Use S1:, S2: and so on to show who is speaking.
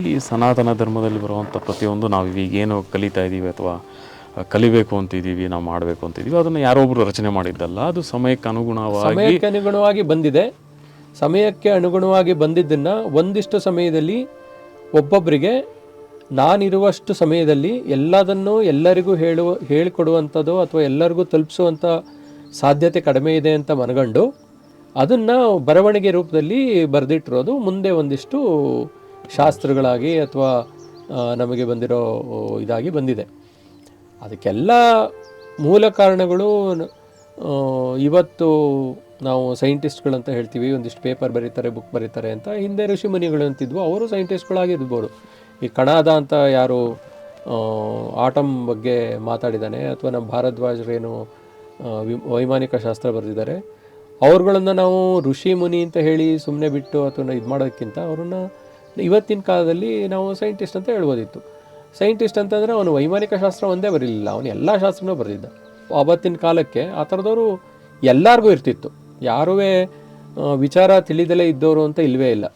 S1: ಈ ಸನಾತನ ಧರ್ಮದಲ್ಲಿ ಬರುವಂಥ ಪ್ರತಿಯೊಂದು ನಾವು ಈಗೇನು ಕಲಿತಾ ಇದ್ದೀವಿ ಅಥವಾ ಕಲಿಬೇಕು ಅಂತಿದ್ದೀವಿ, ನಾವು ಮಾಡಬೇಕು ಅಂತಿದ್ದೀವಿ, ಅದನ್ನು ಯಾರೊಬ್ಬರು ರಚನೆ ಮಾಡಿದ್ದಲ್ಲ. ಅದು ಸಮಯಕ್ಕೆ
S2: ಅನುಗುಣವಾಗಿ ಬಂದಿದೆ. ಸಮಯಕ್ಕೆ ಅನುಗುಣವಾಗಿ ಬಂದಿದ್ದನ್ನು ಒಂದಿಷ್ಟು ಸಮಯದಲ್ಲಿ ಒಬ್ಬೊಬ್ಬರಿಗೆ ನಾನಿರುವಷ್ಟು ಸಮಯದಲ್ಲಿ ಎಲ್ಲದನ್ನು ಎಲ್ಲರಿಗೂ ಹೇಳಿಕೊಡುವಂಥದ್ದು ಅಥವಾ ಎಲ್ಲರಿಗೂ ತಲುಪಿಸುವಂಥ ಸಾಧ್ಯತೆ ಕಡಿಮೆ ಇದೆ ಅಂತ ಮನಗಂಡು ಅದನ್ನು ಬರವಣಿಗೆ ರೂಪದಲ್ಲಿ ಬರೆದಿಟ್ಟಿರೋದು. ಮುಂದೆ ಒಂದಿಷ್ಟು ಶಾಸ್ತ್ರಗಳಾಗಿ ಅಥವಾ ನಮಗೆ ಬಂದಿರೋ ಇದಾಗಿ ಬಂದಿದೆ. ಅದಕ್ಕೆಲ್ಲ ಮೂಲ ಕಾರಣಗಳು ಇವತ್ತು ನಾವು ಸೈಂಟಿಸ್ಟ್ಗಳಂತ ಹೇಳ್ತೀವಿ, ಒಂದಿಷ್ಟು ಪೇಪರ್ ಬರೀತಾರೆ, ಬುಕ್ ಬರೀತಾರೆ ಅಂತ. ಹಿಂದೆ ಋಷಿಮುನಿಗಳು ಅಂತಿದ್ವು, ಅವರು ಸೈಂಟಿಸ್ಟ್ಗಳಾಗಿರ್ಬೋದು. ಈ ಕಣಾದ ಅಂತ ಯಾರು ಆಟಮ್ ಬಗ್ಗೆ ಮಾತಾಡಿದ್ದಾನೆ, ಅಥವಾ ನಮ್ಮ ಭಾರದ್ವಾಜರೇನು ವೈಮಾನಿಕ ಶಾಸ್ತ್ರ ಬರೆದಿದ್ದಾರೆ, ಅವ್ರುಗಳನ್ನು ನಾವು ಋಷಿ ಮುನಿ ಅಂತ ಹೇಳಿ ಸುಮ್ಮನೆ ಬಿಟ್ಟು ಅಥವಾ ಇದು ಮಾಡೋದಕ್ಕಿಂತ ಅವರನ್ನು ಇವತ್ತಿನ ಕಾಲದಲ್ಲಿ ನಾವು ಸೈಂಟಿಸ್ಟ್ ಅಂತ ಹೇಳ್ಬೋದಿತ್ತು. ಸೈಂಟಿಸ್ಟ್ ಅಂತಂದರೆ ಅವನು ವೈಮಾನಿಕ ಶಾಸ್ತ್ರ ಒಂದೇ ಬರಲಿಲ್ಲ, ಅವನು ಎಲ್ಲ ಶಾಸ್ತ್ರನೂ ಬರೆದಿದ್ದ. ಆವತ್ತಿನ ಕಾಲಕ್ಕೆ ಆ ಥರದವರು ಎಲ್ಲರಿಗೂ ಇರ್ತಿತ್ತು. ಯಾರೂ ವಿಚಾರ ತಿಳಿದಲೇ ಇದ್ದವರು ಅಂತ ಇಲ್ಲವೇ ಇಲ್ಲ.